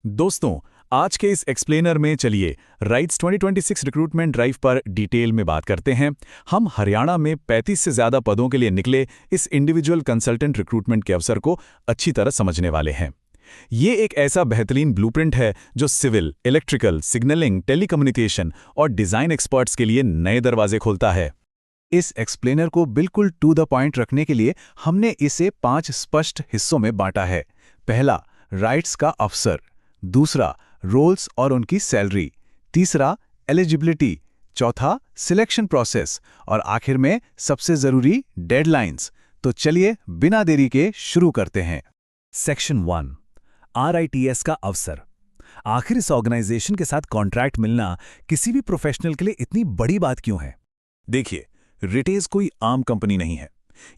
दोस्तों, आज के इस एक्सप्लेनर में चलिए राइट्स 2026 रिक्रूटमेंट ड्राइव पर डिटेल में बात करते हैं। हम हरियाणा में 35 से ज़्यादा पदों के लिए निकले इस इंडिविजुअल कंसल्टेंट रिक्रूटमेंट के अवसर को अच्छी तरह समझने वाले हैं। ये एक ऐसा बेहतरीन ब्लूप्रिंट है जो सिविल, इलेक्ट्रिकल, सिग्नलिंग, टेलीकम्युनिकेशन और डिज़ाइन एक्सपर्ट्स के लिए नए दरवाजे खोलता है। इस एक्सप्लेनर को बिल्कुल टू द पॉइंट रखने के लिए हमने इसे 5 स्पष्ट हिस्सों में बांटा है। पहला, राइट्स का अवसर। दूसरा, रोल्स और उनकी सैलरी। तीसरा, एलिजिबिलिटी। चौथा, सिलेक्शन प्रोसेस। और आखिर में सबसे जरूरी, डेडलाइंस। तो चलिए बिना देरी के शुरू करते हैं। सेक्शन 1, RITS का अवसर। आखिर इस ऑर्गेनाइजेशन के साथ कॉन्ट्रैक्ट मिलना किसी भी प्रोफेशनल के लिए इतनी बड़ी बात क्यों है? देखिए, रिटेज कोई आम कंपनी नहीं है।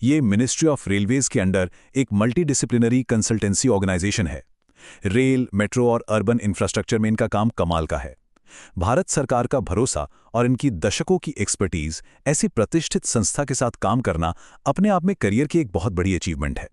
ये मिनिस्ट्री ऑफ रेलवेज के अंडर एक मल्टीडिसिप्लिनरी कंसल्टेंसी ऑर्गेनाइजेशन है। रेल, मेट्रो और अर्बन इंफ्रास्ट्रक्चर में इनका काम कमाल का है। भारत सरकार का भरोसा और इनकी दशकों की एक्सपर्टीज, ऐसी प्रतिष्ठित संस्था के साथ काम करना अपने आप में करियर की एक बहुत बड़ी अचीवमेंट है।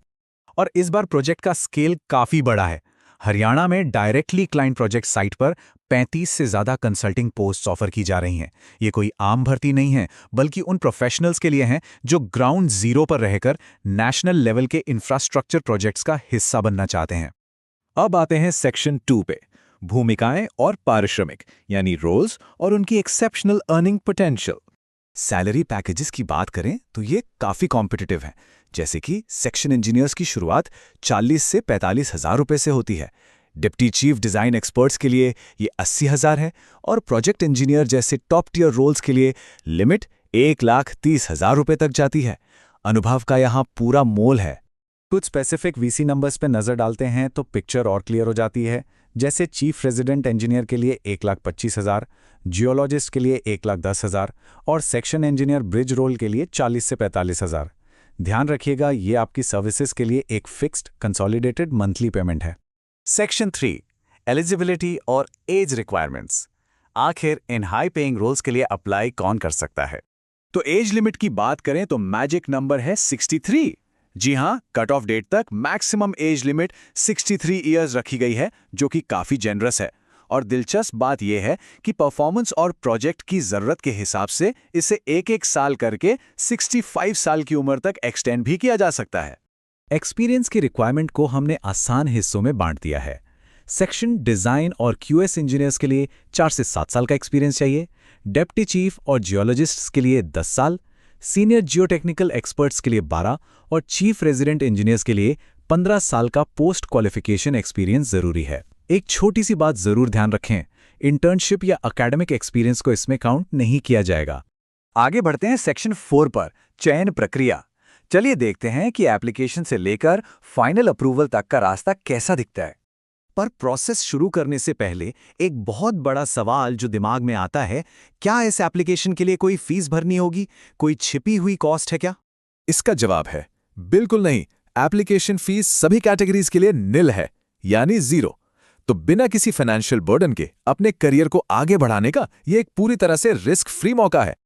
और इस बार प्रोजेक्ट का स्केल काफी बड़ा है। हरियाणा में डायरेक्टली क्लाइंट प्रोजेक्ट साइट पर 35 से ज्यादा कंसल्टिंग पोस्ट्स ऑफर की जा रही हैं। ये कोई आम भर्ती नहीं है, बल्कि उन प्रोफेशनल्स के लिए हैं जो ग्राउंड जीरो पर रहकर नेशनल लेवल के इंफ्रास्ट्रक्चर प्रोजेक्ट्स का हिस्सा बनना चाहते हैं। अब आते हैं सेक्शन 2 पे, भूमिकाएं और पारिश्रमिक, यानी रोल्स और उनकी exceptional earning potential. Salary packages की बात करें तो ये काफी कॉम्पिटिटिव हैं। जैसे कि सेक्शन इंजीनियर्स की शुरुआत 40 से 45 हजार रुपए से होती है। डिप्टी चीफ डिजाइन एक्सपर्ट्स के लिए ये 80,000 है और प्रोजेक्ट इंजीनियर जैसे टॉप टियर रोल्स के लिए लिमिट 1,30,000 रुपए तक जाती है। अनुभव का यहाँ पूरा मोल है। कुछ स्पेसिफिक वीसी नंबर्स पे नजर डालते हैं तो पिक्चर और क्लियर हो जाती है। जैसे चीफ रेजिडेंट इंजीनियर के लिए 1,25,000, जियोलॉजिस्ट के लिए 1,10,000 और सेक्शन इंजीनियर ब्रिज रोल के लिए 40 से 45,000। ध्यान रखिएगा, ये आपकी सर्विसेज के लिए एक फिक्स्ड कंसोलिडेटेड मंथली पेमेंट है। सेक्शन 3, एलिजिबिलिटी और एज रिक्वायरमेंट्स। आखिर इन हाई पेइंग रोल्स के लिए अप्लाई कौन कर सकता है? तो एज लिमिट की बात करें तो मैजिक नंबर है 63। जी हां, कट ऑफ डेट तक मैक्सिमम एज लिमिट 63 इयर्स रखी गई है, जो कि काफी जेनरस है। और दिलचस्प बात यह है कि परफॉर्मेंस और प्रोजेक्ट की जरूरत के हिसाब से इसे एक साल करके 65 साल की उम्र तक एक्सटेंड भी किया जा सकता है। एक्सपीरियंस की रिक्वायरमेंट को हमने आसान हिस्सों में बांट दिया है। सेक्शन डिजाइन और QS इंजीनियर्स के लिए 4 से 7 साल का एक्सपीरियंस चाहिए। डेप्टी चीफ और जियोलॉजिस्ट्स के लिए 10 साल, सीनियर जियोटेक्निकल एक्सपर्ट्स के लिए 12 और चीफ रेजिडेंट इंजीनियर्स के लिए 15 साल का पोस्ट क्वालिफिकेशन एक्सपीरियंस जरूरी है। एक छोटी सी बात जरूर ध्यान रखें, इंटर्नशिप या एकेडमिक एक्सपीरियंस को इसमें काउंट नहीं किया जाएगा। आगे बढ़ते हैं सेक्शन 4 पर, चयन प्रक्रिया। चलिए देखते हैं कि एप्लीकेशन से लेकर फाइनल अप्रूवल तक का रास्ता कैसा दिखता है। पर प्रोसेस शुरू करने से पहले एक बहुत बड़ा सवाल जो दिमाग में आता है, क्या इस एप्लीकेशन के लिए कोई फीस भरनी होगी? कोई छिपी हुई कॉस्ट है क्या? इसका जवाब है बिल्कुल नहीं। एप्लीकेशन फीस सभी कैटेगरीज के लिए निल है, यानी 0। तो बिना किसी फाइनेंशियल बर्डन के अपने करियर को आगे बढ़ाने का ये एक पूरी तरह से रिस्क फ्री मौका है।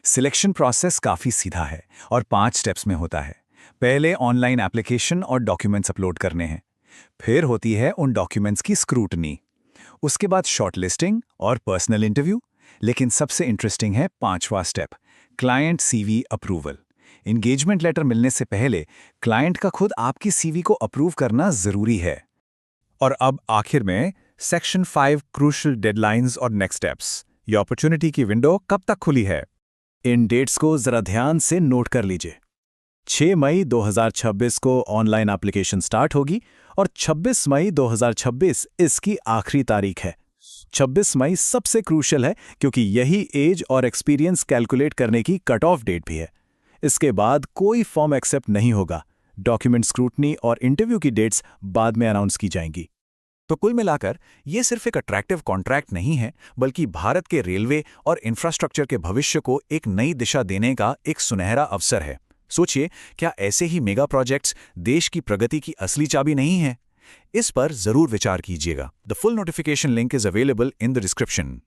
सिलेक्शन प्रोसेस काफी सीधा है और 5 स्टेप्स में होता है। पहले ऑनलाइन एप्लीकेशन और डॉक्यूमेंट्स अपलोड करने हैं। फिर होती है उन डॉक्यूमेंट्स की स्क्रूटनी। उसके बाद शॉर्टलिस्टिंग और पर्सनल इंटरव्यू। लेकिन सबसे इंटरेस्टिंग है 5वां step, client CV approval. Engagement letter मिलने से पहले क्लाइंट का खुद आपकी CV को अप्रूव करना जरूरी है। और अब आखिर में सेक्शन 5, क्रूशियल डेडलाइंस और नेक्स्ट स्टेप्स। ये अपॉर्चुनिटी की विंडो कब तक खुली है? इन डेट्स को जरा ध्यान से नोट कर लीजिए। 6 मई 2026 को ऑनलाइन एप्लीकेशन स्टार्ट होगी और 26 मई 2026 इसकी आखिरी तारीख है। 26 मई सबसे क्रूशियल है क्योंकि यही एज और एक्सपीरियंस कैलकुलेट करने की कट ऑफ डेट भी है। इसके बाद कोई फॉर्म एक्सेप्ट नहीं होगा। डॉक्यूमेंट स्क्रूटनी और इंटरव्यू की डेट्स बाद में अनाउंस की जाएंगी। तो कुल मिलाकर ये सिर्फ एक अट्रैक्टिव कॉन्ट्रैक्ट नहीं है, बल्कि भारत के रेलवे और इंफ्रास्ट्रक्चर के भविष्य को एक नई दिशा देने का एक सुनहरा अवसर है। सोचिए, क्या ऐसे ही मेगा प्रोजेक्ट्स देश की प्रगति की असली चाबी नहीं है? इस पर जरूर विचार कीजिएगा। The full notification link is available in the description.